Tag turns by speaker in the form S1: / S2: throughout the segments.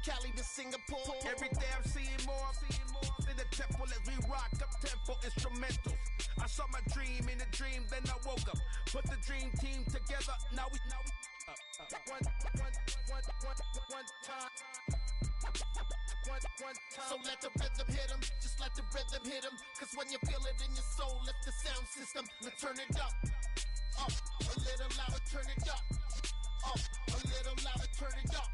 S1: Cali to Singapore. Every day I'm seeing more in the temple as we rock up tempo instrumentals. I saw my dream in a dream, then I woke up. Put the dream team together. Now we one time. So let the rhythm hit him, just let the rhythm hit him. Cause when you feel it in your soul, lift the sound system. Now turn it up, a little louder, turn it up, a little louder, turn it up.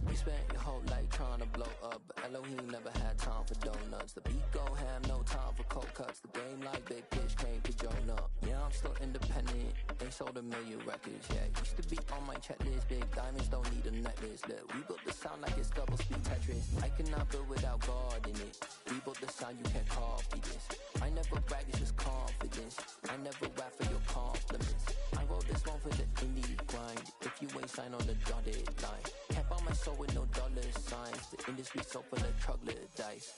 S2: You spent your whole life trying to blow up, but Elohim never had time for donuts. The beat go ham, no time for cold cuts. The game like Big Pitch came to Jonah. Yeah, I'm still independent, ain't sold 1 million records. Yeah, used to be on my checklist. Big diamonds don't need a necklace. Look, we built the sound like it's double speed Tetris. I cannot build without God in it. We built the sound, you can't copy this. I never brag, it's just confidence. I never rap for your compliments. I wrote this one for the indie grind. If you ain't signed on the dotted line, can't buy my soul with no dollar signs. The industry so full of troglodytes.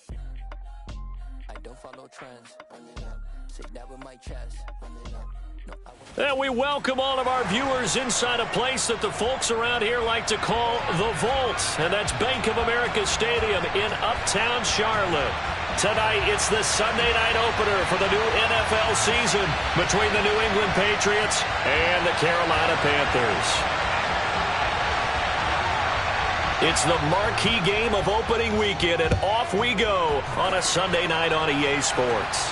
S2: I don't follow trends. Say that with my chest.
S3: And we welcome all of our viewers inside a place that the folks around here like to call the Vault. And that's Bank of America Stadium in Uptown Charlotte. Tonight, it's the Sunday night opener for the new NFL season between the New England Patriots and the Carolina Panthers. It's the marquee game of opening weekend, and off we go on a Sunday night on EA Sports.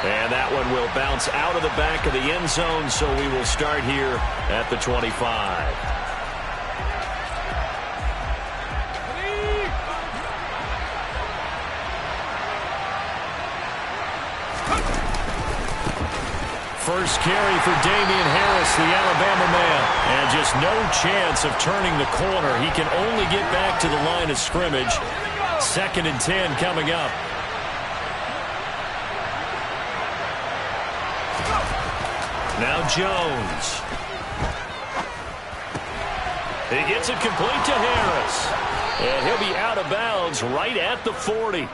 S3: And that one will bounce out of the back of the end zone, so we will start here at the 25. First carry for Damian Harris, the Alabama man. And just no chance of turning the corner. He can only get back to the line of scrimmage. 2nd and 10 coming up. Now Jones. He gets it complete to Harris. And he'll be out of bounds right at the 40.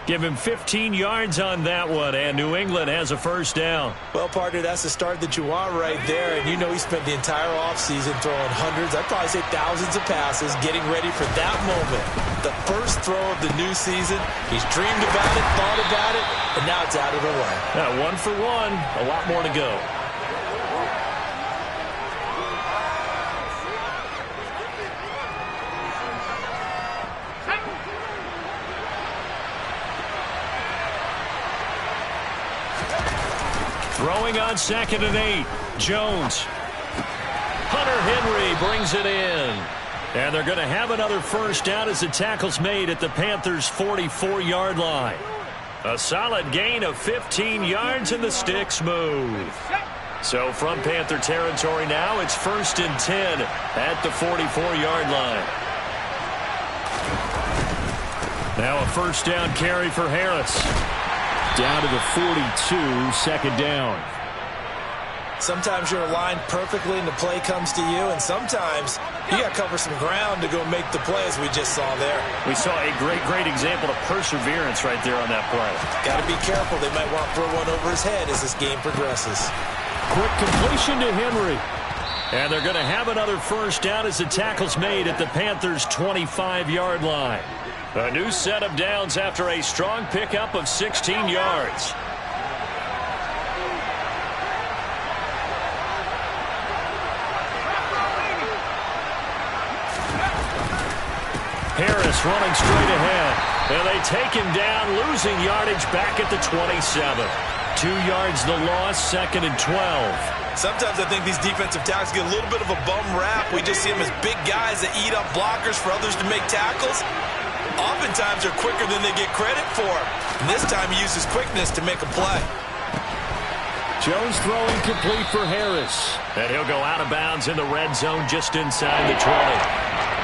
S3: Give him 15 yards on that one, and New England has a first down.
S4: Well, partner, that's the start that you want right there, and you know he spent the entire offseason throwing hundreds, I'd probably say thousands of passes, getting ready for that moment. The first throw of the new season, he's dreamed about it, thought about it, and now it's out of the way.
S3: Now, 1 for 1, a lot more to go. Throwing on 2nd and 8. Jones. Hunter Henry brings it in. And they're going to have another first down as the tackle's made at the Panthers' 44-yard line. A solid gain of 15 yards and the sticks move. So from Panther territory now, it's 1st and 10 at the 44-yard line. Now a first down carry for Harris. Down to the 42, 2nd down.
S4: Sometimes you're aligned perfectly and the play comes to you, and sometimes you got to cover some ground to go make the play, as we just saw there.
S3: We saw a great example of perseverance right there on that play.
S4: Got to be careful. They might want to throw one over his head as this game progresses.
S3: Quick completion to Henry. And they're going to have another first down as the tackle's made at the Panthers' 25-yard line. A new set of downs after a strong pickup of 16 yards. Harris running straight ahead. And they take him down, losing yardage back at the 27. 2 yards the loss, 2nd and 12.
S4: Sometimes I think these defensive tackles get a little bit of a bum rap. We just see them as big guys that eat up blockers for others to make tackles. Oftentimes they're quicker than they get credit for. And this time he uses quickness to make a play.
S3: Jones throwing complete for Harris. And he'll go out of bounds in the red zone just inside the 20.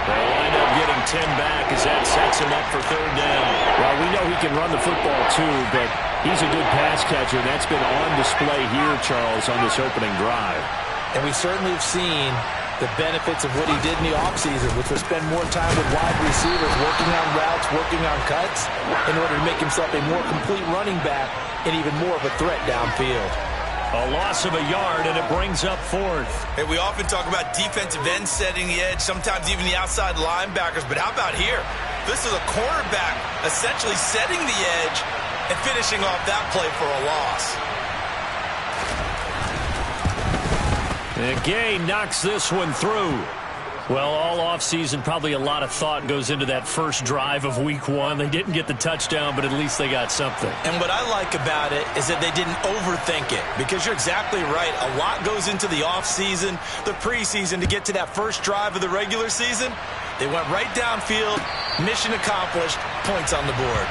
S3: They'll wind up getting 10 back as that sets him up for 3rd down.
S5: Well, we know he can run the football too, but he's a good pass catcher. That's been on display here, Charles, on this opening drive.
S4: And we certainly have seen the benefits of what he did in the offseason, which was spend more time with wide receivers, working on routes, working on cuts, in order to make himself a more complete running back and even more of a threat downfield.
S3: A loss of a yard, and it brings up fourth.
S6: Hey, we often talk about defensive ends setting the edge, sometimes even the outside linebackers, but how about here? This is a cornerback essentially setting the edge and finishing off that play for a loss.
S3: And Gay knocks this one through. Well, all offseason, probably a lot of thought goes into that first drive of week 1. They didn't get the touchdown, but at least they got something.
S4: And what I like about it is that they didn't overthink it, because you're exactly right. A lot goes into the offseason, the preseason, to get to that first drive of the regular season. They went right downfield, mission accomplished, points on the board.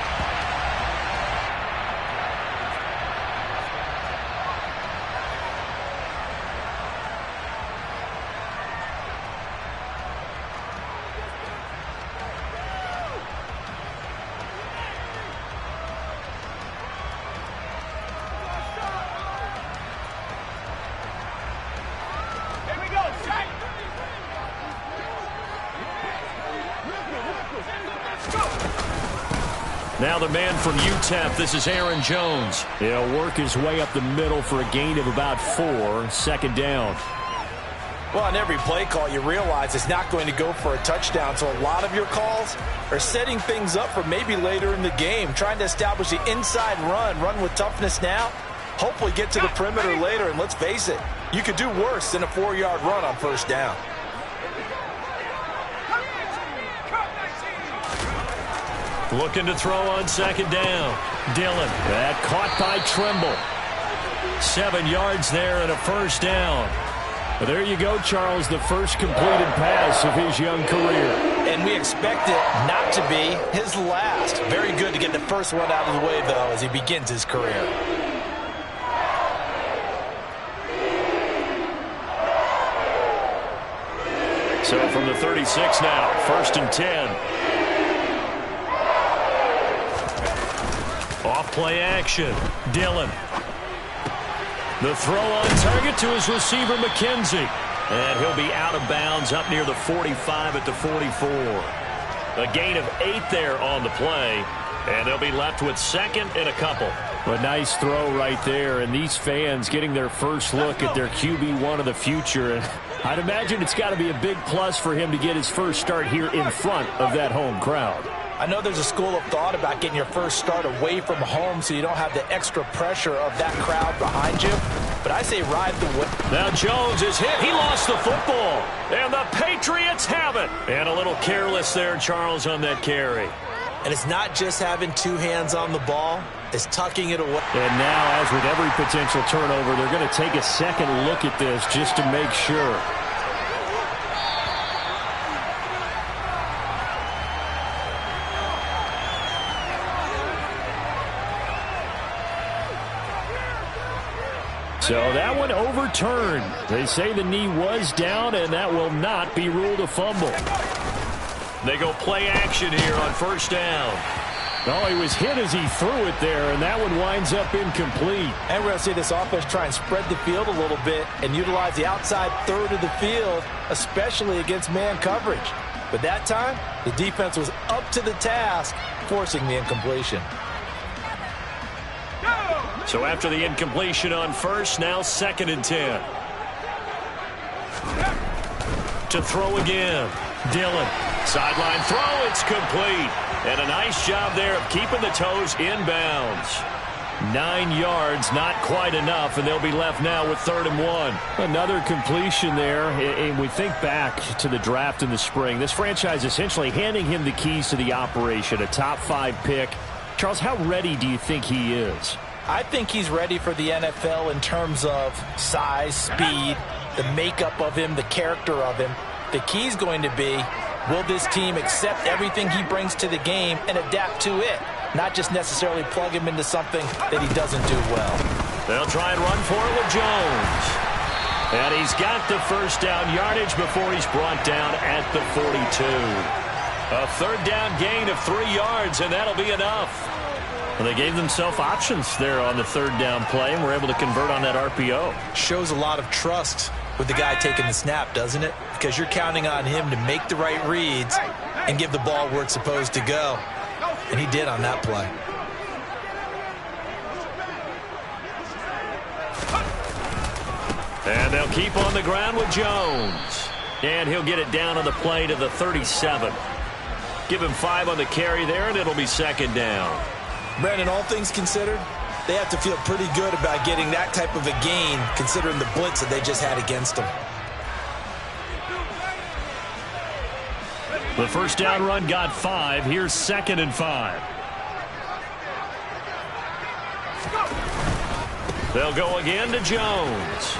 S3: Now the man from UTEP, this is Aaron Jones. He'll work his way up the middle for a gain of about 4, second down.
S4: Well, on every play call, you realize it's not going to go for a touchdown, so a lot of your calls are setting things up for maybe later in the game, trying to establish the inside run with toughness now, hopefully get to the perimeter later, and let's face it, you could do worse than a 4-yard run on first down.
S3: Looking to throw on second down. Dillon, that caught by Trimble. 7 yards there and a first down. Well, there you go, Charles, the first completed pass of his young career.
S4: And we expect it not to be his last. Very good to get the first one out of the way, though, as he begins his career.
S3: So from the 36 now, 1st and 10. Off play action. Dillon. The throw on target to his receiver, McKenzie. And he'll be out of bounds up near the 45 at the 44. A gain of 8 there on the play. And they'll be left with second and a couple.
S5: A nice throw right there. And these fans getting their first look at their QB1 of the future. And I'd imagine it's got to be a big plus for him to get his first start here in front of that home crowd.
S4: I know there's a school of thought about getting your first start away from home so you don't have the extra pressure of that crowd behind you. But I say ride the wave.
S3: Now Jones is hit. He lost the football. And the Patriots have it. And a little careless there, Charles, on that carry.
S4: And it's not just having 2 hands on the ball. It's tucking it away.
S5: And now, as with every potential turnover, they're going to take a second look at this just to make sure. So that one overturned. They say the knee was down, and that will not be ruled a fumble.
S3: They go play action here on first down.
S5: Oh, he was hit as he threw it there, and that one winds up incomplete.
S4: And we're going to see this offense try and spread the field a little bit and utilize the outside third of the field, especially against man coverage. But that time, the defense was up to the task, forcing the incompletion.
S3: So after the incompletion on first, now 2nd and 10. To throw again. Dillon. Sideline throw. It's complete. And a nice job there of keeping the toes inbounds. 9 yards, not quite enough, and they'll be left now with 3rd and 1.
S5: Another completion there. And we think back to the draft in the spring. This franchise essentially handing him the keys to the operation, a top 5 pick. Charles, how ready do you think he is?
S4: I think he's ready for the NFL in terms of size, speed, the makeup of him, the character of him. The key's going to be, will this team accept everything he brings to the game and adapt to it? Not just necessarily plug him into something that he doesn't do well.
S3: They'll try and run for it with Jones. And he's got the first down yardage before he's brought down at the 42. A 3rd down gain of 3 yards, and that'll be enough. Well, they gave themselves options there on the 3rd down play and were able to convert on that RPO.
S4: Shows a lot of trust with the guy taking the snap, doesn't it? Because you're counting on him to make the right reads and give the ball where it's supposed to go. And he did on that play.
S3: And they'll keep on the ground with Jones. And he'll get it down on the play to the 37. Give him 5 on the carry there, and it'll be second down.
S4: Brandon, all things considered, they have to feel pretty good about getting that type of a gain, considering the blitz that they just had against them.
S3: The first down run got 5. Here's 2nd and 5. They'll go again to Jones.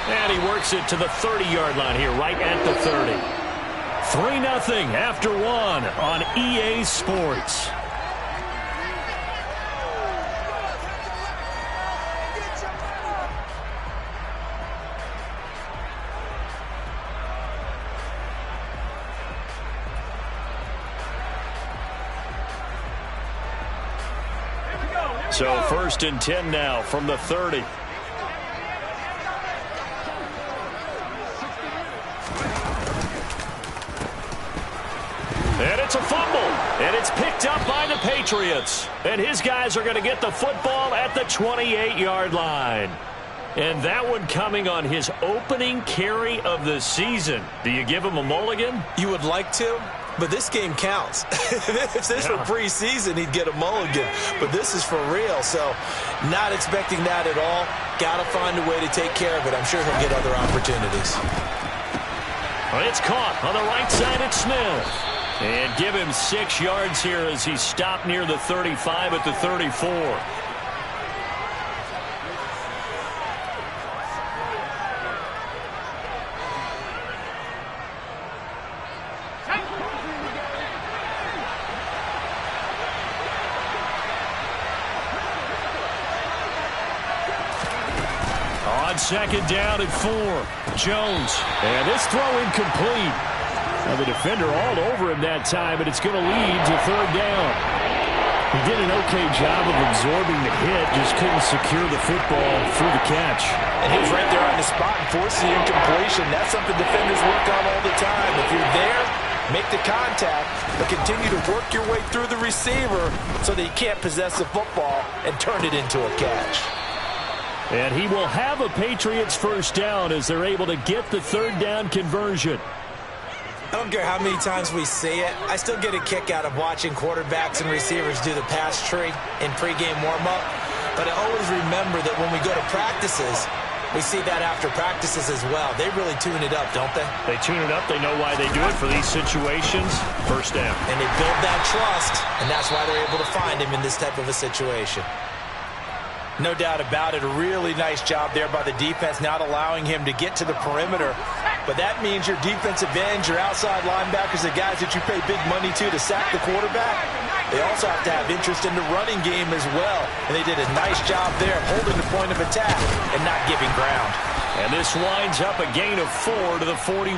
S3: And he works it to the 30-yard line here, right at the 30. 3-0 after 1 on EA Sports. So 1st and 10 now from the 30. And it's a fumble. And it's picked up by the Patriots. And his guys are going to get the football at the 28-yard line. And that one coming on his opening carry of the season. Do you give him a mulligan?
S4: You would like to, but this game counts. If this were preseason, he'd get a mulligan. But this is for real, so not expecting that at all. Got to find a way to take care of it. I'm sure he'll get other opportunities.
S3: It's caught on the right side at Smith. And give him 6 yards here as he stopped near the 35 at the 34. On 2nd down at 4. Jones. And this throw incomplete. Now the defender all over him that time, but it's going to lead to 3rd down. He did an okay job of absorbing the hit, just couldn't secure the football through the catch.
S4: And he was right there on the spot and forced the incompletion. That's something defenders work on all the time. If you're there, make the contact, but continue to work your way through the receiver so that you can't possess the football and turn it into a catch.
S3: And he will have a Patriots first down as they're able to get the 3rd down conversion.
S4: I don't care how many times we see it. I still get a kick out of watching quarterbacks and receivers do the pass tree in pregame warm-up. But I always remember that when we go to practices, we see that after practices as well. They really tune it up, don't they?
S3: They tune it up. They know why they do it for these situations. First down.
S4: And they build that trust, and that's why they're able to find him in this type of a situation. No doubt about it, a really nice job there by the defense, not allowing him to get to the perimeter. But that means your defensive ends, your outside linebackers, the guys that you pay big money to sack the quarterback, they also have to have interest in the running game as well. And they did a nice job there of holding the point of attack and not giving ground.
S3: And this winds up a gain of 4 to the 41.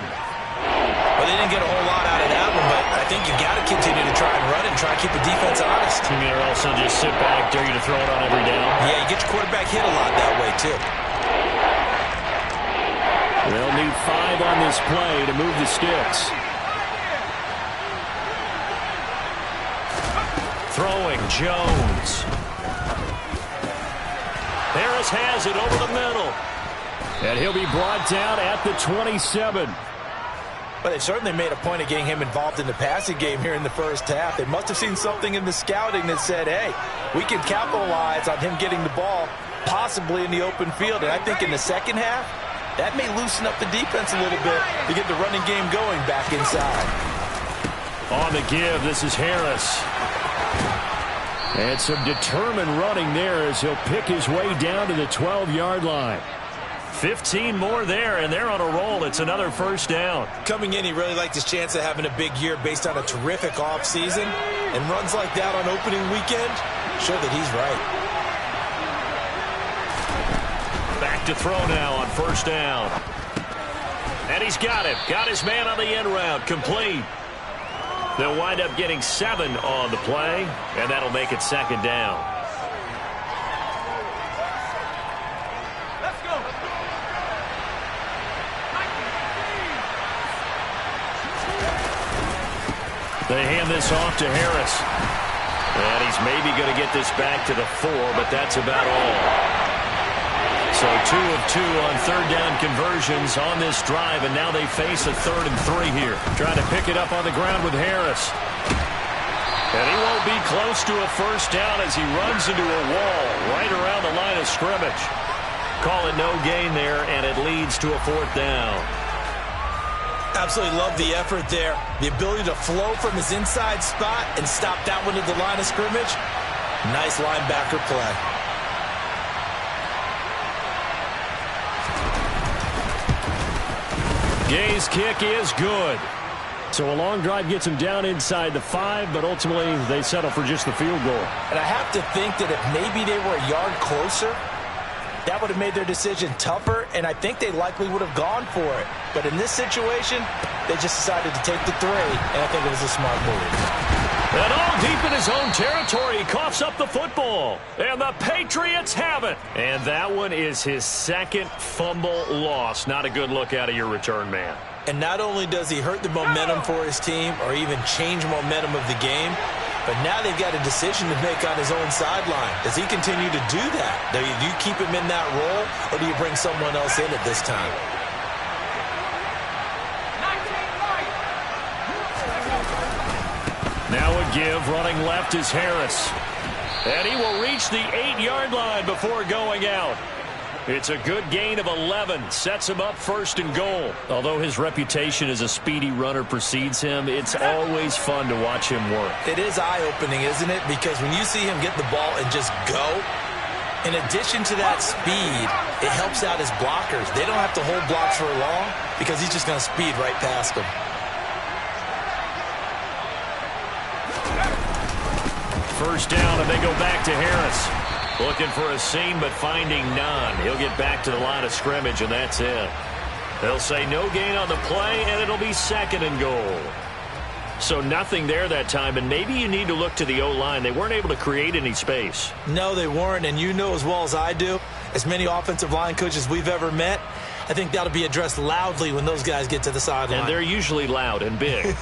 S4: Well, they didn't get a whole lot out of that one, but I think you got to continue to try and run and try and keep the defense honest.
S3: You mean, or else they'll just sit back, dare you to throw it on every down?
S4: Yeah, you get your quarterback hit a lot that way, too.
S3: They'll need 5 on this play to move the sticks. Throwing, Jones. Harris has it over the middle. And he'll be brought down at the 27.
S4: But they certainly made a point of getting him involved in the passing game here in the first half. They must have seen something in the scouting that said, hey, we can capitalize on him getting the ball possibly in the open field. And I think in the second half, that may loosen up the defense a little bit to get the running game going back inside.
S3: On the give, this is Harris. And some determined running there as he'll pick his way down to the 12-yard line. 15 more there, and they're on a roll. It's another first down.
S4: Coming in, he really liked his chance of having a big year based on a terrific offseason. And runs like that on opening weekend show that he's right.
S3: Back to throw now on first down. And he's got it. Got his man on the end route. Complete. They'll wind up getting 7 on the play, and that'll make it second down. They hand this off to Harris. And he's maybe going to get this back to the 4, but that's about all. So 2 of 2 on third down conversions on this drive, and now they face a 3rd and 3 here. Trying to pick it up on the ground with Harris. And he won't be close to a first down as he runs into a wall right around the line of scrimmage. Call it no gain there, and it leads to a 4th down.
S4: Absolutely love the effort there. The ability to flow from his inside spot and stop that one at the line of scrimmage. Nice linebacker play.
S3: Gay's kick is good. So a long drive gets him down inside the 5, but ultimately they settle for just the field goal.
S4: And I have to think that if maybe they were a yard closer, that would have made their decision tougher, and I think they likely would have gone for it. But in this situation, they just decided to take the 3, and I think it was a smart move.
S3: And all deep in his own territory, he coughs up the football. And the Patriots have it. And that one is his 2nd fumble loss. Not a good look out of your return man.
S4: And not only does he hurt the momentum for his team or even change momentum of the game, but now they've got a decision to make on his own sideline. Does he continue to do that? Do you keep him in that role, or do you bring someone else in at this time?
S3: Now a give, running left is Harris. And he will reach the 8-yard line before going out. It's a good gain of 11. Sets him up 1st and goal. Although his reputation as a speedy runner precedes him, it's always fun to watch him work.
S4: It is eye-opening, isn't it? Because when you see him get the ball and just go, in addition to that speed, it helps out his blockers. They don't have to hold blocks for long because he's just going to speed right past them.
S3: First down, and they go back to Harris. Looking for a seam, but finding none. He'll get back to the line of scrimmage, and that's it. They'll say no gain on the play, and it'll be 2nd and goal. So nothing there that time, and maybe you need to look to the O-line. They weren't able to create any space.
S4: No, they weren't, and you know as well as I do, as many offensive line coaches we've ever met, I think that'll be addressed loudly when those guys get to the sideline.
S3: And they're usually loud and big.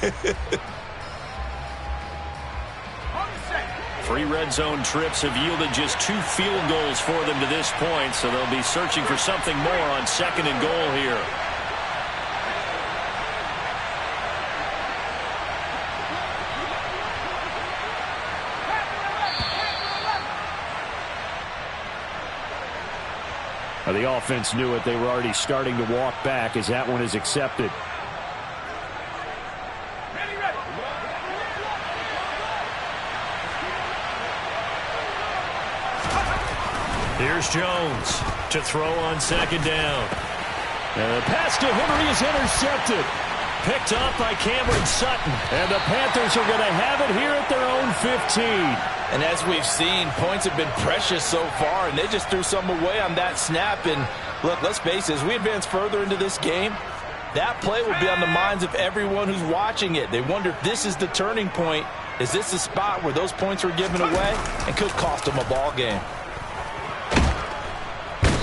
S3: 3 red zone trips have yielded just 2 field goals for them to this point, so they'll be searching for something more on 2nd and goal here. The offense knew it. They were already starting to walk back as that one is accepted. Here's Jones to throw on 2nd down. And the pass to Henry is intercepted. Picked off by Cameron Sutton. And the Panthers are going to have it here at their own 15.
S4: And as we've seen, points have been precious so far, and they just threw some away on that snap. And look, let's face it, as we advance further into this game, that play will be on the minds of everyone who's watching it. They wonder if this is the turning point. Is this the spot where those points were given away and could cost them a ball game?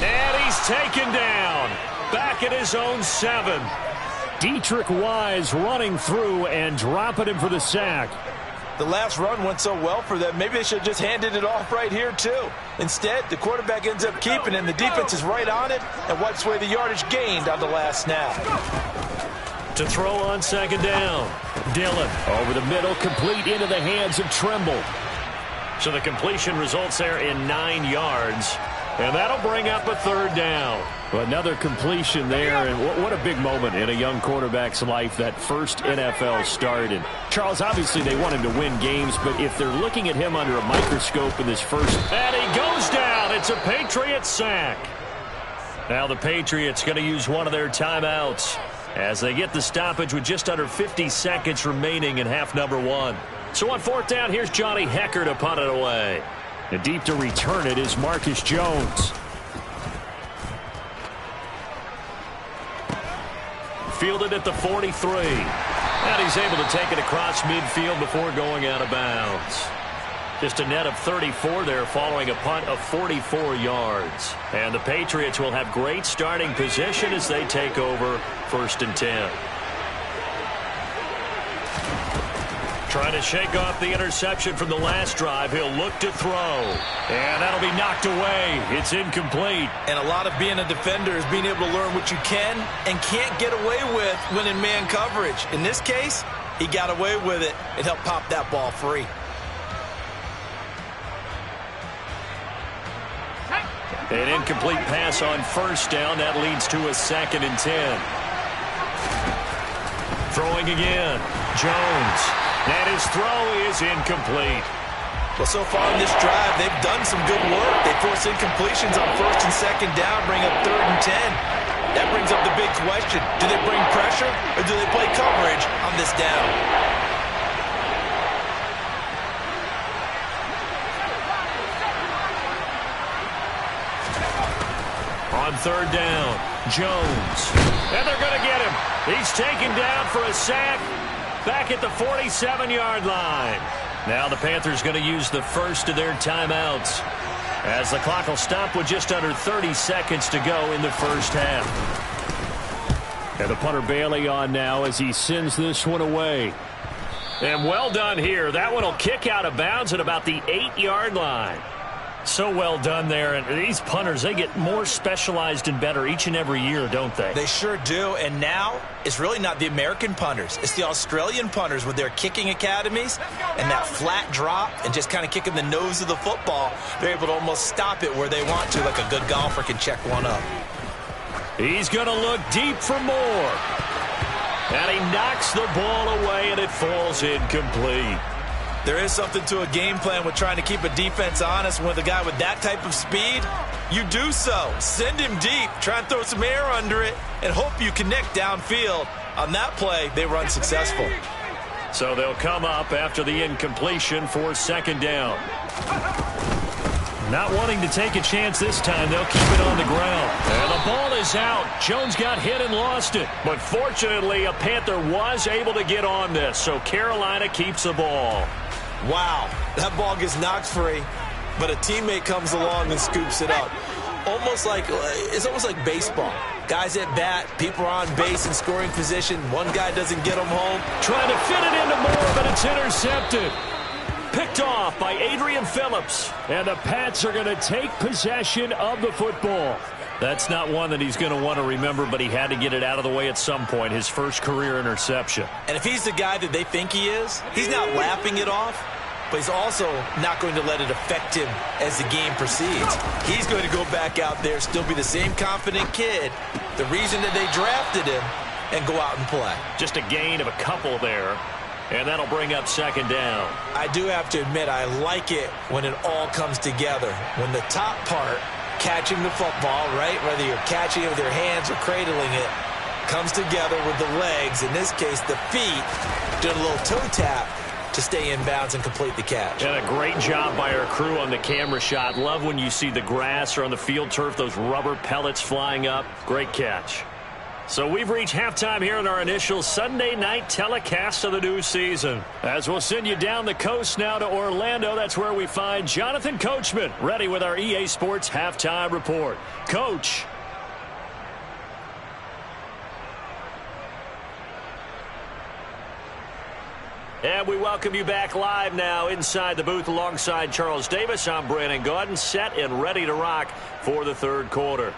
S3: And he's taken down. Back at his own 7. Dietrich Wise running through and dropping him for the sack.
S4: The last run went so well for them, maybe they should have just handed it off right here, too. Instead, the quarterback ends up keeping it, and the defense is right on it and wipes away the yardage gained on the last snap.
S3: To throw on 2nd down. Dillon over the middle, complete into the hands of Trimble. So the completion results there in 9 yards. And that'll bring up a 3rd down. Well, another completion there, and what a big moment in a young quarterback's life, that first NFL start. And Charles, obviously they want him to win games, but if they're looking at him under a microscope in this first, and he goes down. It's a Patriots sack. Now the Patriots going to use one of their timeouts as they get the stoppage with just under 50 seconds remaining in half number 1. So on 4th down, here's Johnny Hecker to punt it away. And deep to return it is Marcus Jones. Fielded at the 43. And he's able to take it across midfield before going out of bounds. Just a net of 34 there following a punt of 44 yards. And the Patriots will have great starting position as they take over 1st and 10. Trying to shake off the interception from the last drive. He'll look to throw. And that'll be knocked away. It's incomplete.
S6: And a lot of being a defender is being able to learn what you can and can't get away with when in man coverage. In this case, he got away with it and helped pop that ball free.
S3: An incomplete pass on first down. That leads to a 2nd and 10. Throwing again. Jones. And his throw is incomplete.
S6: Well, so far in this drive, they've done some good work. They force incompletions on 1st and 2nd down, bring up 3rd and 10. That brings up the big question. Do they bring pressure or do they play coverage on this down?
S3: On 3rd down, Jones. And they're going to get him. He's taken down for a sack back at the 47-yard line. Now the Panthers going to use the first of their timeouts as the clock will stop with just under 30 seconds to go in the first half. And the punter Bailey on now as he sends this one away. And well done here. That one will kick out of bounds at about the 8-yard line. So well done there. And these punters, they get more specialized and better each and every year, don't they?
S6: They sure do. And now it's really not the American punters. It's the Australian punters with their kicking academies and that flat drop and just kind of kicking the nose of the football. They're able to almost stop it where they want to, like a good golfer can check one up.
S3: He's going to look deep for more. And he knocks the ball away, and it falls incomplete.
S6: There is something to a game plan with trying to keep a defense honest. With a guy with that type of speed, you do so. Send him deep, try and throw some air under it, and hope you connect downfield. On that play, they were unsuccessful.
S3: So they'll come up after the incompletion for 2nd down. Not wanting to take a chance this time, they'll keep it on the ground. And the ball is out. Jones got hit and lost it. But fortunately, a Panther was able to get on this, so Carolina keeps the ball.
S6: Wow, that ball gets knocked free, but a teammate comes along and scoops it up. It's almost like baseball. Guys at bat, people are on base in scoring position. One guy doesn't get them home.
S3: Trying to fit it into Moore, but it's intercepted. Picked off by Adrian Phillips. And the Pats are going to take possession of the football. That's not one that he's going to want to remember, but he had to get it out of the way at some point, his first career interception.
S6: And if he's the guy that they think he is, he's not laughing it off, but he's also not going to let it affect him as the game proceeds. He's going to go back out there, still be the same confident kid, the reason that they drafted him, and go out and play.
S3: Just a gain of a couple there, and that'll bring up 2nd down.
S6: I do have to admit, I like it when it all comes together. When the top part, catching the football, right, whether you're catching it with your hands or cradling it, comes together with the legs, in this case the feet, doing a little toe tap to stay in bounds and complete the catch.
S3: And a great job by our crew on the camera shot. Love when you see the grass or on the field turf, those rubber pellets flying up. Great catch. So we've reached halftime here in our initial Sunday night telecast of the new season. As we'll send you down the coast now to Orlando, that's where we find Jonathan Coachman ready with our EA Sports halftime report. Coach. And we welcome you back live now inside the booth alongside Charles Davis. I'm Brandon Gaudin, set and ready to rock for the 3rd quarter.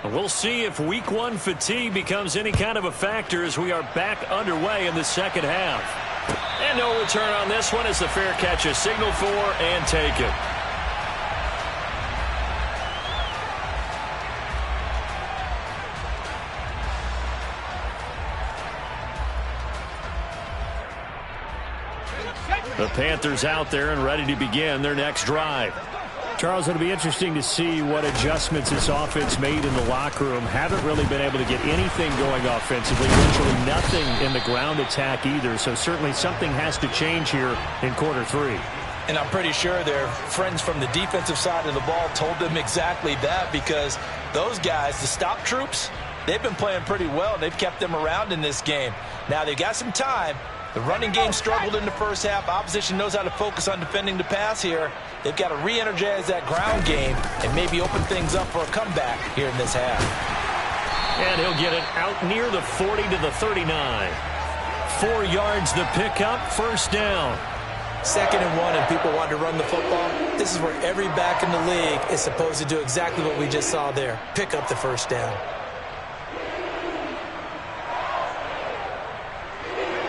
S3: We'll see if week 1 fatigue becomes any kind of a factor as we are back underway in the 2nd half. And no return on this one as the fair catch is signaled for and taken. The Panthers out there and ready to begin their next drive.
S5: Charles, it'll be interesting to see what adjustments this offense made in the locker room. Haven't really been able to get anything going offensively, virtually nothing in the ground attack either. So certainly something has to change here in quarter 3.
S6: And I'm pretty sure their friends from the defensive side of the ball told them exactly that, because those guys, the stop troops, they've been playing pretty well, and they've kept them around in this game. Now, they've got some time,
S4: The running game struggled in the first half. Opposition knows how to focus on defending the pass here. They've got to re-energize that ground game and maybe open things up for a comeback here in this half.
S3: And he'll get it out near the 40 to the 39. 4 yards the pickup, first down.
S4: 2nd and 1, and people want to run the football. This is where every back in the league is supposed to do exactly what we just saw there. Pick up the first down.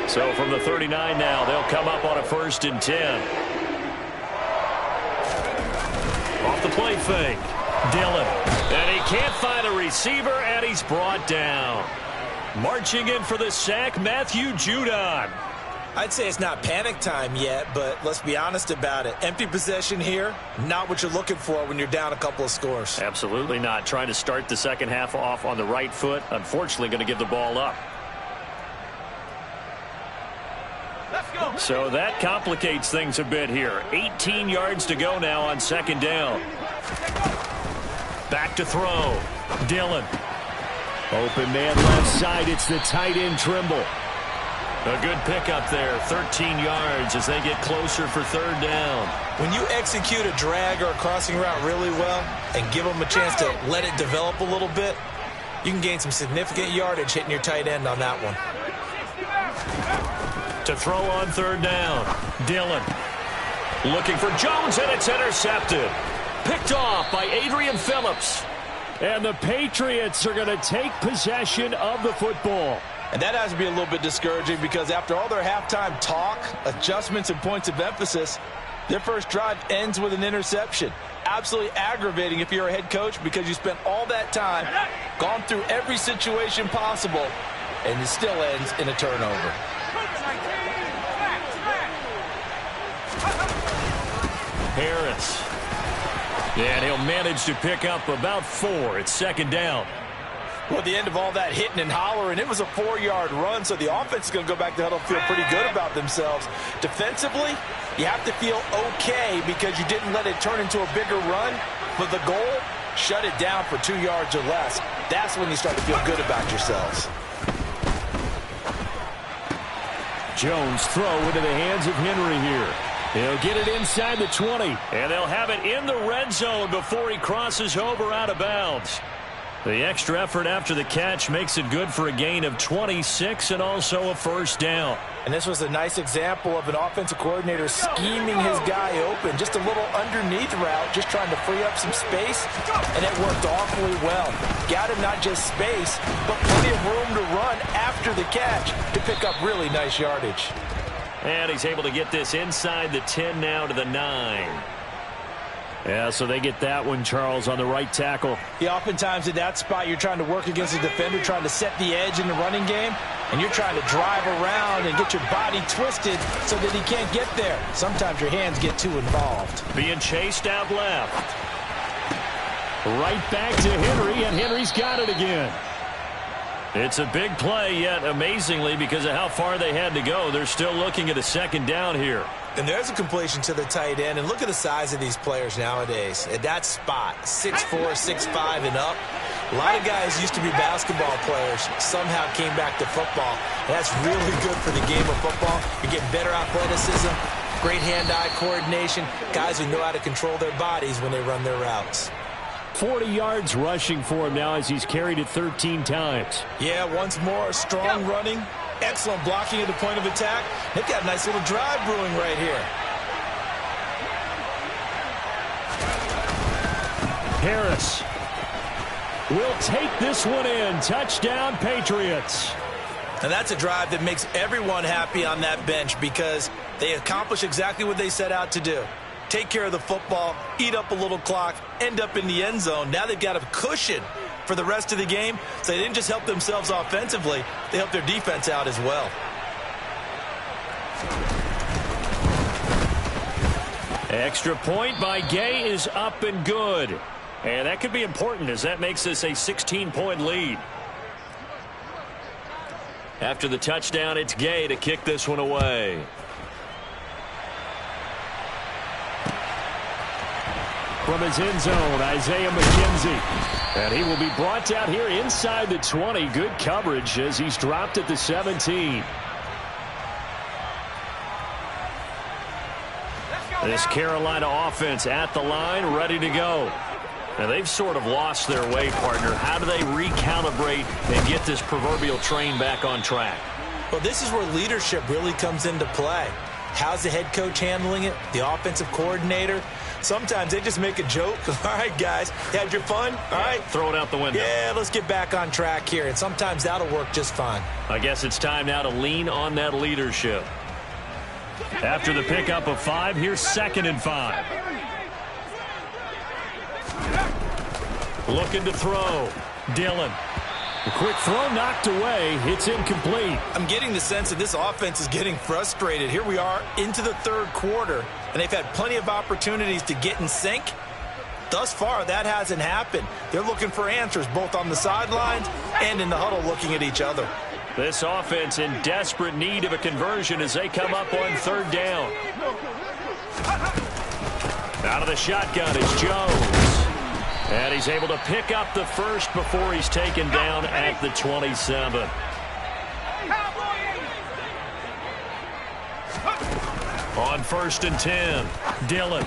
S3: So from the 39 now, they'll come up on a 1st and 10. Off the play fake. Dillon. And he can't find a receiver, and he's brought down. Marching in for the sack, Matthew Judon.
S4: I'd say it's not panic time yet, but let's be honest about it. Empty possession here, not what you're looking for when you're down a couple of scores.
S3: Absolutely not. Trying to start the second half off on the right foot. Unfortunately, going to give the ball up.
S1: Let's go.
S3: So that complicates things a bit here. 18 yards to go now on 2nd down. Back to throw. Dillon. Open man left side. It's the tight end Trimble. A good pickup there. 13 yards as they get closer for 3rd down.
S4: When you execute a drag or a crossing route really well and give them a chance to let it develop a little bit, you can gain some significant yardage hitting your tight end on that one.
S3: To throw on 3rd down. Dillon. Looking for Jones, and it's intercepted. Picked off by Adrian Phillips.
S5: And the Patriots are going to take possession of the football.
S4: And that has to be a little bit discouraging because after all their halftime talk, adjustments, and points of emphasis, their first drive ends with an interception. Absolutely aggravating if you're a head coach because you spent all that time, gone through every situation possible, and it still ends in a turnover.
S3: Harris. And he'll manage to pick up about 4. It's 2nd down.
S4: Well, at the end of all that hitting and hollering, it was a 4-yard run, so the offense is going to go back to huddle, feel pretty good about themselves. Defensively, you have to feel okay because you didn't let it turn into a bigger run, but the goal, shut it down for 2 yards or less. That's when you start to feel good about yourselves.
S5: Jones throw into the hands of Henry here. He'll get it inside the 20.
S3: And they'll have it in the red zone before he crosses over out of bounds. The extra effort after the catch makes it good for a gain of 26 and also a 1st down.
S4: And this was a nice example of an offensive coordinator scheming his guy open. Just a little underneath route, just trying to free up some space, and it worked awfully well. Got him not just space, but plenty of room to run after the catch to pick up really nice yardage.
S3: And he's able to get this inside the 10 now to the 9.
S5: Yeah, so they get that one, Charles, on the right tackle.
S4: Yeah, oftentimes at that spot, you're trying to work against the defender, trying to set the edge in the running game, and you're trying to drive around and get your body twisted so that he can't get there. Sometimes your hands get too involved.
S3: Being chased out left.
S5: Right back to Henry, and Henry's got it again.
S3: It's a big play, yet amazingly, because of how far they had to go, they're still looking at a 2nd down here.
S4: And there's a completion to the tight end. And look at the size of these players nowadays. At that spot, 6'4", 6'5", and up. A lot of guys used to be basketball players, somehow came back to football. And that's really good for the game of football. You're getting better athleticism, great hand-eye coordination, guys who know how to control their bodies when they run their routes.
S5: 40 yards rushing for him now as he's carried it 13 times.
S4: Yeah, once more, strong running. Excellent blocking at the point of attack. They've got a nice little drive brewing right here.
S5: Harris will take this one in. Touchdown, Patriots.
S4: And that's a drive that makes everyone happy on that bench because they accomplish exactly what they set out to do. Take care of the football, eat up a little clock, end up in the end zone. Now they've got a cushion for the rest of the game, so they didn't just help themselves offensively, they helped their defense out as well.
S3: Extra point by Gay is up and good. And that could be important as that makes this a 16-point lead. After the touchdown, it's Gay to kick this one away.
S5: From his end zone, Isaiah McKenzie. And he will be brought down here inside the 20. Good coverage as he's dropped at the 17.
S3: This Carolina offense at the line, ready to go. Now, they've sort of lost their way, partner. How do they recalibrate and get this proverbial train back on track?
S4: Well, this is where leadership really comes into play. How's the head coach handling it? The offensive coordinator? Sometimes they just make a joke. All right, guys, you had your fun? All right.
S3: Throw it out the window.
S4: Yeah, let's get back on track here. And sometimes that'll work just fine.
S3: I guess it's time now to lean on that leadership. After the pickup of 5, here's 2nd and 5. Looking to throw. Dillon. A quick throw knocked away. It's incomplete.
S6: I'm getting the sense that this offense is getting frustrated. Here we are into the 3rd quarter, and they've had plenty of opportunities to get in sync. Thus far, that hasn't happened. They're looking for answers both on the sidelines and in the huddle looking at each other.
S3: This offense in desperate need of a conversion as they come up on 3rd down. Out of the shotgun is Jones. And he's able to pick up the first before he's taken down at the 27. On 1st and 10, Dillon.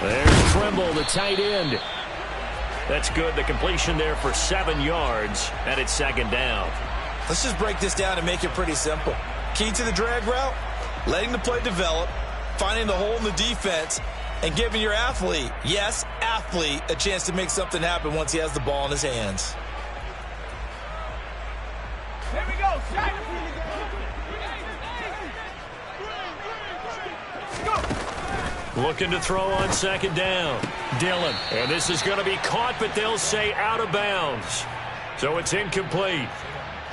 S3: There's Trimble, the tight end. That's good. The completion there for 7 yards, and it's 2nd down.
S6: Let's just break this down and make it pretty simple. Key to the drag route, letting the play develop, finding the hole in the defense, and giving your athlete, yes, athlete, a chance to make something happen once he has the ball in his hands.
S1: Here we go.
S3: Looking to throw on 2nd down. Dillon. And this is going to be caught, but they'll say out of bounds. So it's incomplete.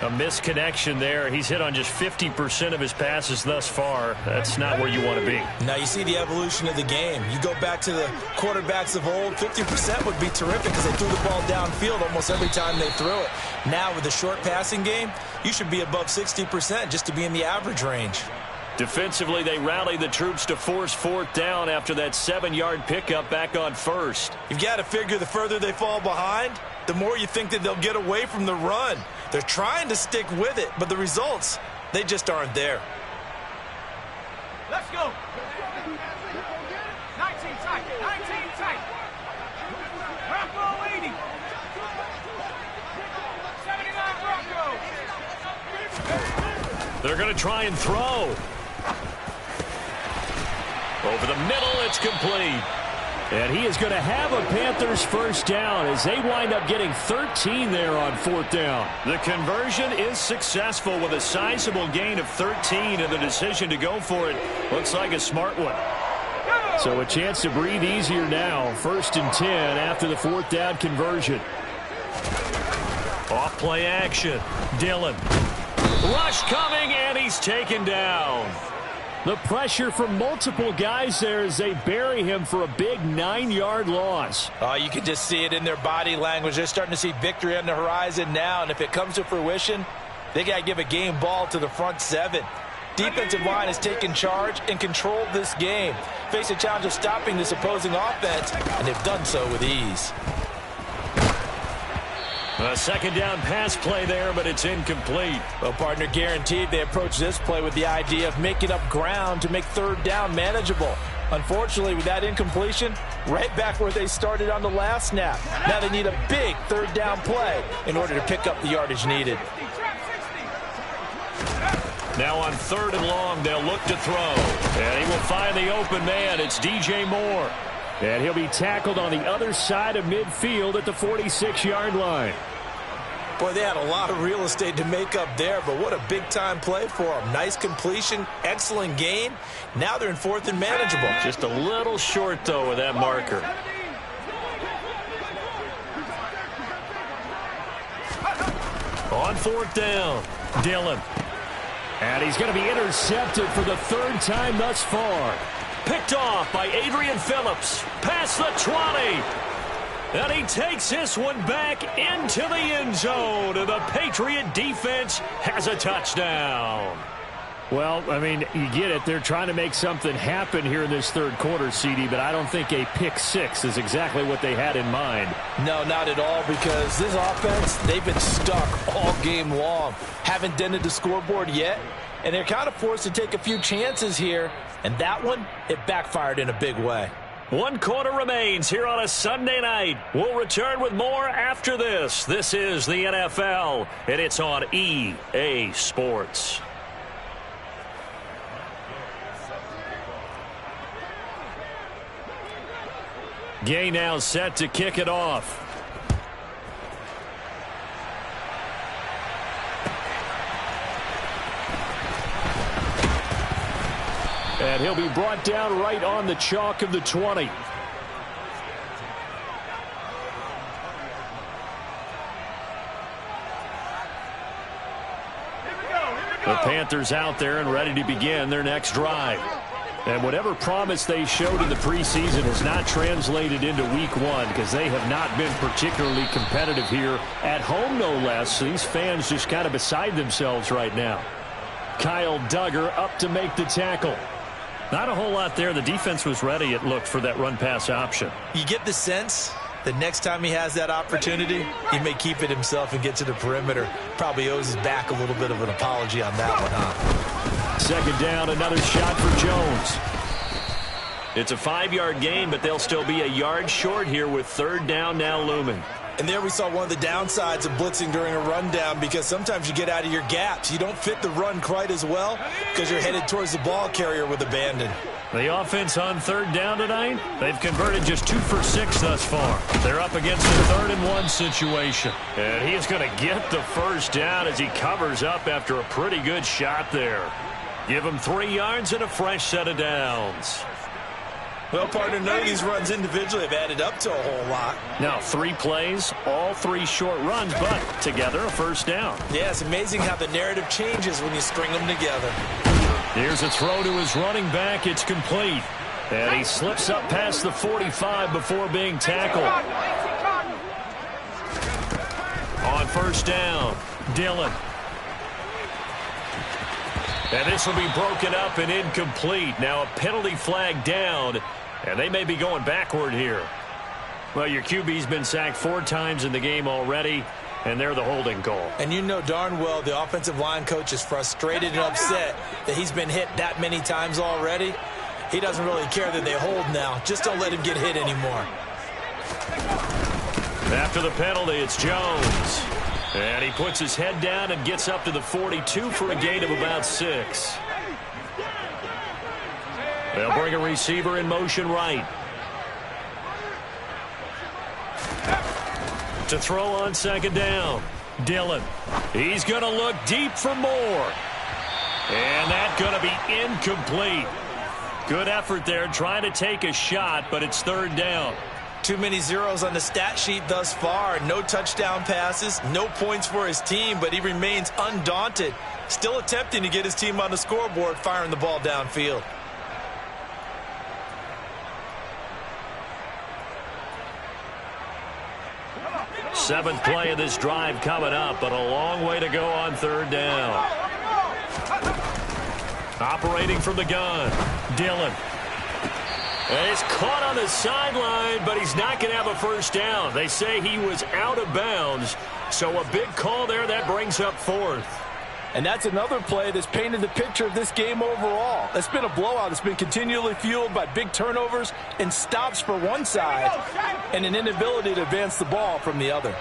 S3: A misconnection there. He's hit on just 50% of his passes thus far. That's not where you want to be.
S6: Now you see the evolution of the game. You go back to the quarterbacks of old, 50% would be terrific because they threw the ball downfield almost every time they threw it. Now with the short passing game, you should be above 60% just to be in the average range.
S3: Defensively, they rallied the troops to force 4th down after that 7-yard pickup back on 1st.
S6: You've got to figure the further they fall behind, the more you think that they'll get away from the run. They're trying to stick with it, but the results, they just aren't there.
S1: Let's go. 19 tight. 19 tight. Bronco 80. 79 Bronco.
S3: They're going to try and throw. Over the middle, it's complete. And he is going to have a Panthers 1st down as they wind up getting 13 there on 4th down. The conversion is successful with a sizable gain of 13, and the decision to go for it looks like a smart one. So a chance to breathe easier now. 1st and 10 after the 4th down conversion. Off play action. Dillon. Rush coming, and he's taken down. The pressure from multiple guys there as they bury him for a big 9-yard loss.
S6: Oh, you can just see it in their body language. They're starting to see victory on the horizon now, and if it comes to fruition, they got to give a game ball to the front 7. Defensive line has taken charge and controlled this game. Face a challenge of stopping this opposing offense, and they've done so with ease.
S3: A 2nd down pass play there, but it's incomplete.
S6: Well, partner, guaranteed they approach this play with the idea of making up ground to make 3rd down manageable. Unfortunately, with that incompletion, right back where they started on the last snap. Now they need a big 3rd down play in order to pick up the yardage needed.
S3: Now on 3rd and long, they'll look to throw. And he will find the open man. It's DJ Moore. And he'll be tackled on the other side of midfield at the 46-yard line.
S6: Boy, they had a lot of real estate to make up there, but what a big-time play for them. Nice completion, excellent gain. Now they're in 4th and manageable.
S3: Just a little short, though, with that marker. On 4th down, Dillon. And he's going to be intercepted for the 3rd time thus far. Picked off by Adrian Phillips. Past the 20. And he takes this one back into the end zone. And the Patriot defense has a touchdown. Well, I mean, you get it. They're trying to make something happen here in this 3rd quarter, CD, but I don't think a pick 6 is exactly what they had in mind.
S6: No, not at all, because this offense, they've been stuck all game long. Haven't dented the scoreboard yet, and they're kind of forced to take a few chances here
S4: And that one, it backfired in a big way.
S3: 1 quarter remains here on a Sunday night. We'll return with more after this. This is the NFL, and it's on EA Sports. Gay now set to kick it off. And he'll be brought down right on the chalk of the 20. The Panthers out there and ready to begin their next drive. And whatever promise they showed in the preseason has not translated into week 1 because they have not been particularly competitive here at home, no less. These fans just kind of beside themselves right now. Kyle Duggar up to make the tackle. Not a whole lot there. The defense was ready, it looked, for that run-pass option.
S4: You get the sense that next time he has that opportunity, he may keep it himself and get to the perimeter. Probably owes his back a little bit of an apology on that one, huh?
S3: Second down, another shot for Jones. It's a 5-yard gain, but they'll still be a yard short here with third down now looming.
S4: And there we saw one of the downsides of blitzing during a rundown, because sometimes you get out of your gaps. You don't fit the run quite as well because you're headed towards the ball carrier with abandon.
S3: The offense on third down tonight, they've converted just 2 for 6 thus far. They're up against a 3rd and 1 situation. And he is going to get the first down as he covers up after a pretty good shot there. Give him 3 yards and a fresh set of downs.
S4: Well, partner, none of these runs individually have added up to a whole lot.
S3: Now 3 plays, all 3 short runs, but together a first down.
S4: Yeah, it's amazing how the narrative changes when you string them together.
S3: Here's a throw to his running back. It's complete. And he slips up past the 45 before being tackled. On first down, Dillon. And this will be broken up and incomplete. Now a penalty flag down, and they may be going backward here. Well, your QB's been sacked 4 times in the game already, and they're the holding call.
S4: And you know darn well the offensive line coach is frustrated and upset that he's been hit that many times already. He doesn't really care that they hold now. Just don't let him get hit anymore.
S3: After the penalty, it's Jones. And he puts his head down and gets up to the 42 for a gain of about 6. They'll bring a receiver in motion right. To throw on second down, Dillon. He's going to look deep for more. And that's going to be incomplete. Good effort there trying to take a shot, but it's third down.
S4: Too many zeros on the stat sheet thus far. No touchdown passes, no points for his team, but he remains undaunted. Still attempting to get his team on the scoreboard, firing the ball downfield.
S3: Seventh play of this drive coming up, but a long way to go on third down. Operating from the gun, Dillon. And he's caught on the sideline, but he's not going to have a first down. They say he was out of bounds, so a big call there that brings up fourth.
S7: And that's another play that's painted the picture of this game overall. It's been a blowout. It's been continually fueled by big turnovers and stops for one side and an inability to advance the ball from the other.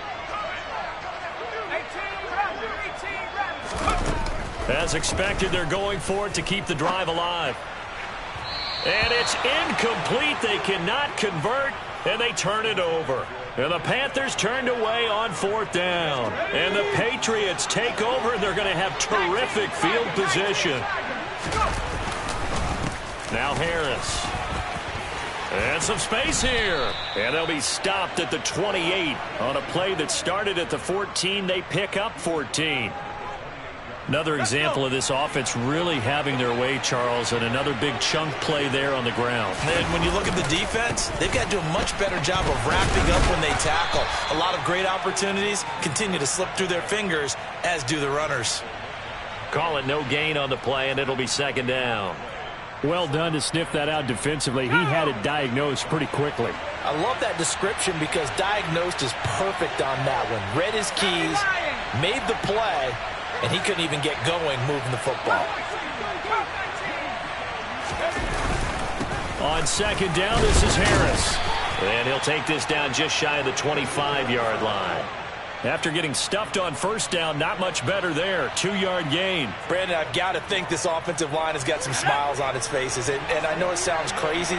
S3: As expected, they're going for it to keep the drive alive. And it's incomplete. They cannot convert, and they turn it over. And the Panthers turned away on fourth down. And the Patriots take over, and they're going to have terrific field position. Now Harris. And some space here. And they'll be stopped at the 28. On a play that started at the 14, they pick up 14. Another example of this offense really having their way, Charles, and another big chunk play there on the ground.
S4: And when you look at the defense, they've got to do a much better job of wrapping up when they tackle. A lot of great opportunities continue to slip through their fingers, as do the runners.
S3: Call it no gain on the play, and it'll be second down.
S5: Well done to sniff that out defensively. He had it diagnosed pretty quickly.
S7: I love that description because diagnosed is perfect on that one. Read his keys, made the play, and he couldn't even get going moving the football.
S3: On second down, this is Harris. And he'll take this down just shy of the 25-yard line. After getting stuffed on first down, not much better there. 2-yard gain.
S7: Brandon, I've got to think this offensive line has got some smiles on its faces. And I know it sounds crazy,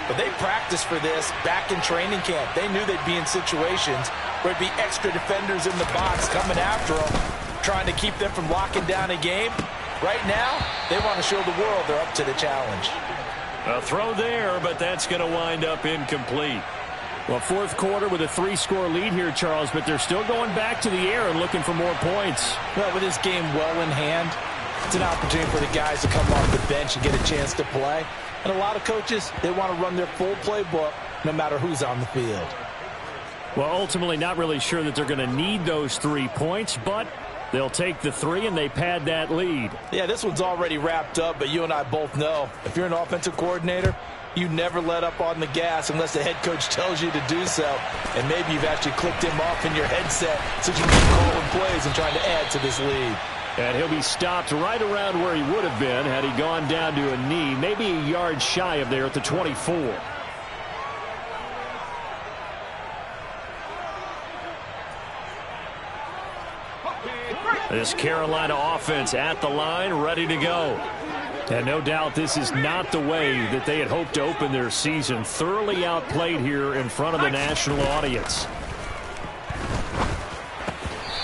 S7: but they practiced for this back in training camp. They knew they'd be in situations where it'd be extra defenders in the box coming after them, trying to keep them from locking down a game. Right now, they want to show the world they're up to the challenge.
S3: A throw there, but that's going to wind up incomplete.
S5: Well, fourth quarter with a 3-score lead here, Charles, but they're still going back to the air and looking for more points.
S7: Well, with this game well in hand, it's an opportunity for the guys to come off the bench and get a chance to play. And a lot of coaches, they want to run their full playbook no matter who's on the field.
S5: Well, ultimately not really sure that they're going to need those 3 points, but they'll take the 3 and they pad that lead.
S7: Yeah, this one's already wrapped up, but you and I both know if you're an offensive coordinator, you never let up on the gas unless the head coach tells you to do so. And maybe you've actually clicked him off in your headset so you can keep calling plays and trying to add to this lead.
S5: And he'll be stopped right around where he would have been had he gone down to a knee, maybe a yard shy of there at the 24.
S3: This Carolina offense at the line, ready to go.
S5: And no doubt this is not the way that they had hoped to open their season. Thoroughly outplayed here in front of the national audience.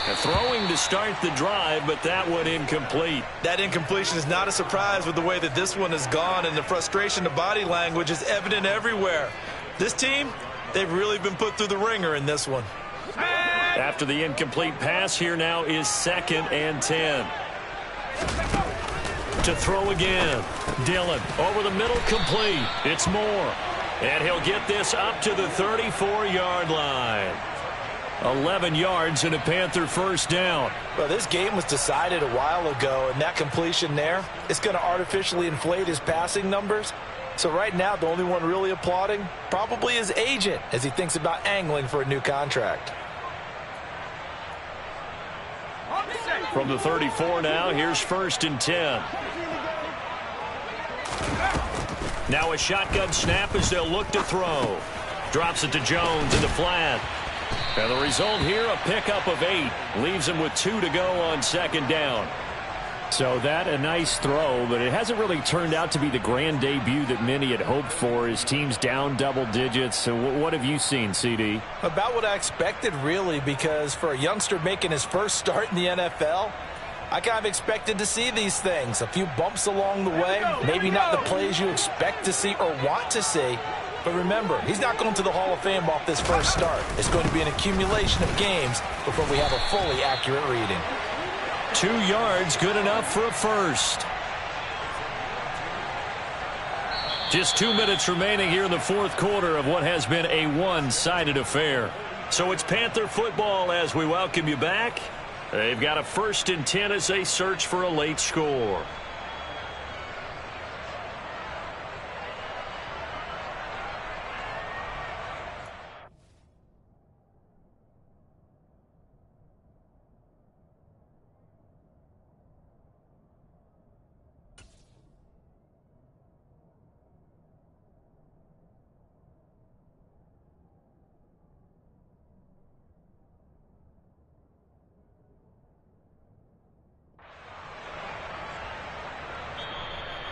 S3: And throwing to start the drive, but that one incomplete.
S6: That incompletion is not a surprise with the way that this one has gone, and the frustration, the body language is evident everywhere. This team, they've really been put through the ringer in this one.
S3: After the incomplete pass, here now is 2nd and 10. To throw again. Dillon over the middle, complete. It's Moore. And he'll get this up to the 34-yard line. 11 yards and a Panther first down.
S7: Well, this game was decided a while ago, and that completion there is going to artificially inflate his passing numbers. So right now, the only one really applauding probably his agent as he thinks about angling for a new contract.
S3: From the 34 now, here's 1st and 10. Now a shotgun snap as they'll look to throw. Drops it to Jones in the flat. And the result here, a pickup of 8. Leaves him with 2 to go on 2nd down.
S5: So that a nice throw, but it hasn't really turned out to be the grand debut that many had hoped for. His team's down double digits. So what have you seen, CD?
S7: About what I expected, really, because for a youngster making his first start in the NFL, I kind of expected to see these things. A few bumps along the way, maybe not the plays you expect to see or want to see. But remember, he's not going to the Hall of Fame off this first start. It's going to be an accumulation of games before we have a fully accurate reading.
S3: 2 yards, good enough for a first. Just 2 minutes remaining here in the fourth quarter of what has been a one-sided affair. So it's Panther football as we welcome you back. They've got a 1st and 10 as they search for a late score.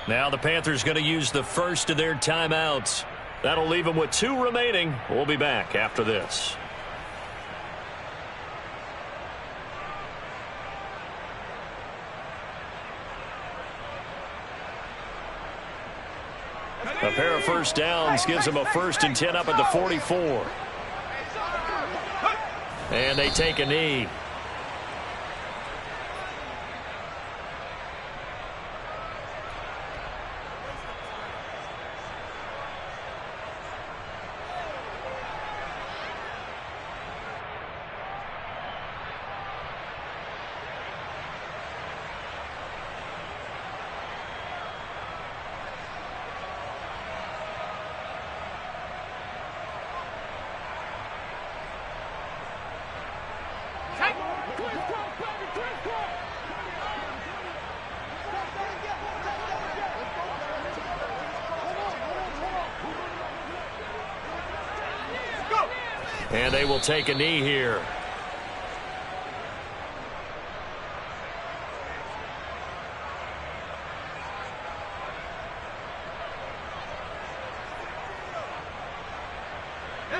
S3: Now the Panthers going to use the first of their timeouts. That'll leave them with 2 remaining. We'll be back after this. A pair of first downs gives them a 1st and 10 up at the 44. And they take a knee. And they will take a knee here.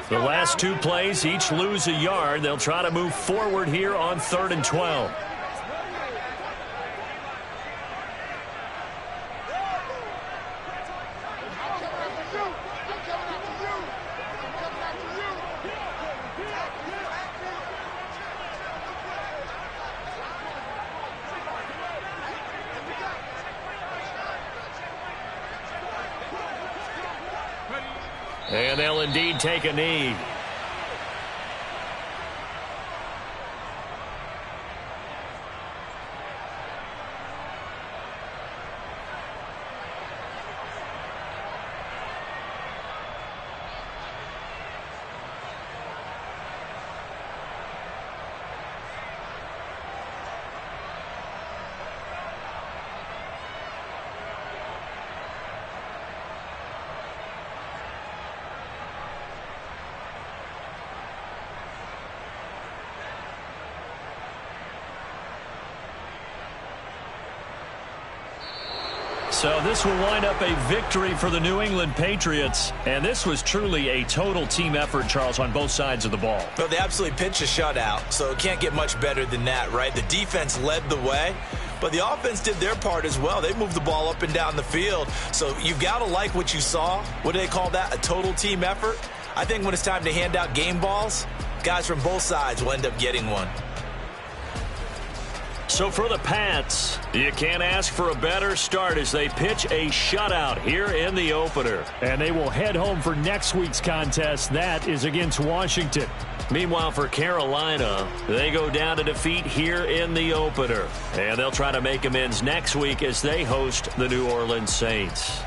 S3: The last two plays each lose a yard. They'll try to move forward here on 3rd and 12. And they'll indeed take a knee. So this will wind up a victory for the New England Patriots. And this was truly a total team effort, Charles, on both sides of the ball.
S4: Well, they absolutely pitched a shutout, so it can't get much better than that, right? The defense led the way, but the offense did their part as well. They moved the ball up and down the field. So you've got to like what you saw. What do they call that? A total team effort? I think when it's time to hand out game balls, guys from both sides will end up getting one.
S3: So for the Pats, you can't ask for a better start as they pitch a shutout here in the opener.
S5: And they will head home for next week's contest. That is against Washington.
S3: Meanwhile, for Carolina, they go down to defeat here in the opener. And they'll try to make amends next week as they host the New Orleans Saints.